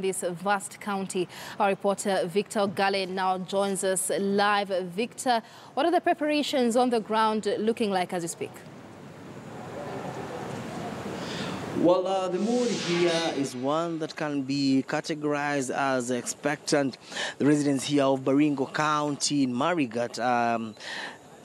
this vast county. Our reporter Victor Gale now joins us live. Victor, what are the preparations on the ground looking like as you speak? Well, the mood here is one that can be categorized as expectant. The residents here of Baringo County in Marigat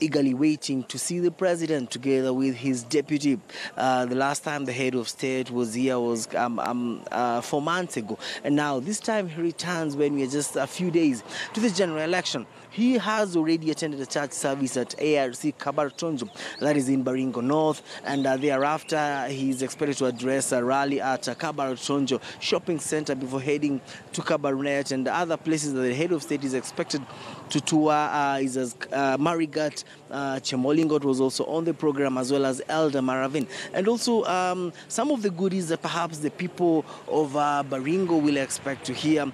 eagerly waiting to see the president together with his deputy. The last time the head of state was here was 4 months ago. And now this time he returns when we are just a few days to the general election. He has already attended a church service at ARC Kabartonjo, that is in Baringo North, and thereafter he is expected to address a rally at Kabartonjo shopping center before heading to Kabarnet and other places that the head of state is expected to tour. Is as Marigat, Chemolingot was also on the program, as well as Elder Maravin. And also some of the goodies that perhaps the people of Baringo will expect to hear,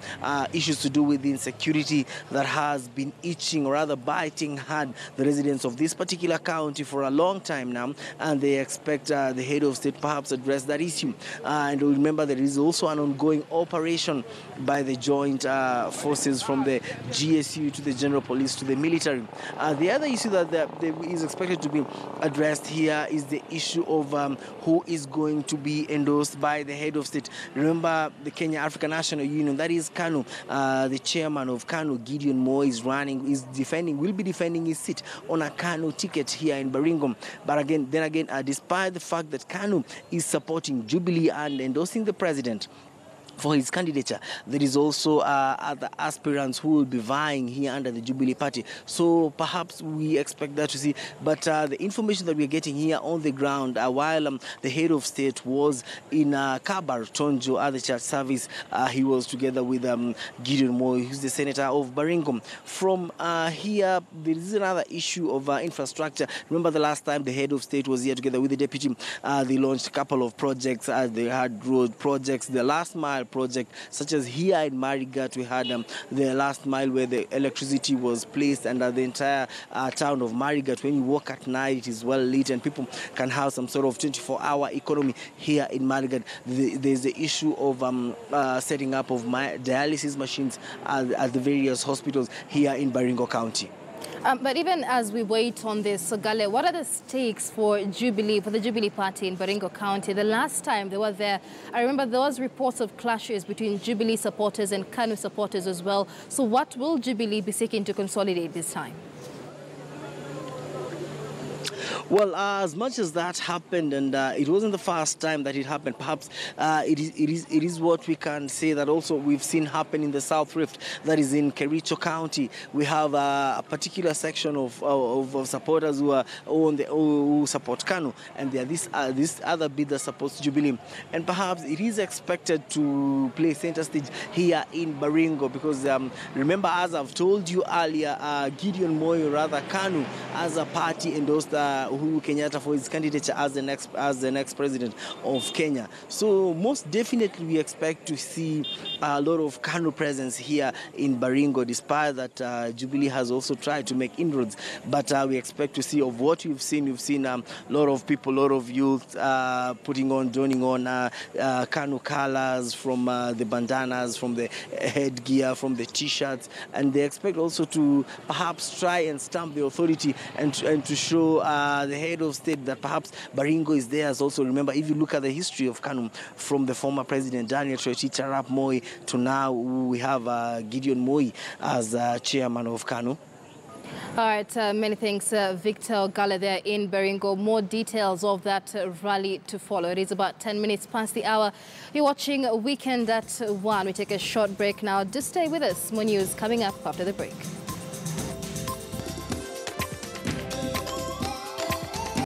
issues to do with the insecurity that has been itching or rather biting hard the residents of this particular county for a long time now, and they expect the head of state perhaps address that issue. And remember, there is also an ongoing operation by the joint forces from the GSU to the general police to the military. The other issue that is expected to be addressed here is the issue of who is going to be endorsed by the head of state. Remember, the Kenya African National Union, that is KANU, the chairman of KANU, Gideon Moi, will be defending his seat on a KANU ticket here in Baringo. But again, despite the fact that KANU is supporting Jubilee and endorsing the president for his candidature, there is also other aspirants who will be vying here under the Jubilee Party. So perhaps we expect that to see. But the information that we're getting here on the ground, while the head of state was in Kabartonjo at the church service, he was together with Gideon Moi, who's the senator of Baringo. From here, there is another issue of infrastructure. Remember the last time the head of state was here together with the deputy, they launched a couple of projects. They had road projects, the last mile project, such as here in Marigat, we had the last mile where the electricity was placed under the entire town of Marigat. When you walk at night, it is well lit and people can have some sort of 24-hour economy here in Marigat. There's the issue of setting up of dialysis machines at the various hospitals here in Baringo County. But even as we wait on this, Gale, what are the stakes for Jubilee, for the Jubilee Party in Baringo County? The last time they were there, I remember there was reports of clashes between Jubilee supporters and KANU supporters as well. So what will Jubilee be seeking to consolidate this time? Well, as much as that happened, and it wasn't the first time that it happened, perhaps it is what we can say that also we've seen happen in the South Rift, that is in Kericho County. We have a particular section of supporters who support KANU, and there are this other bit that supports Jubilee. And perhaps it is expected to play center stage here in Baringo, because remember, as I've told you earlier, Gideon Moi, or rather KANU, as a party endorsed Uhuru Kenyatta for his candidature as the next president of Kenya. So most definitely we expect to see a lot of KANU presence here in Baringo, despite that Jubilee has also tried to make inroads. But we expect to see of what we've seen a lot of people, a lot of youth joining on KANU colors, from the bandanas, from the headgear, from the t-shirts, and they expect also to perhaps try and stamp the authority and to show the head of state that perhaps Baringo is theirs also. Remember, if you look at the history of KANU, from the former president Daniel Toroitich arap Moi to now, we have Gideon Moi as chairman of KANU. All right, many thanks, Victor Gale there in Baringo. More details of that rally to follow. It is about 10 minutes past the hour. You're watching Weekend at 1. We take a short break now. Just stay with us. More news coming up after the break.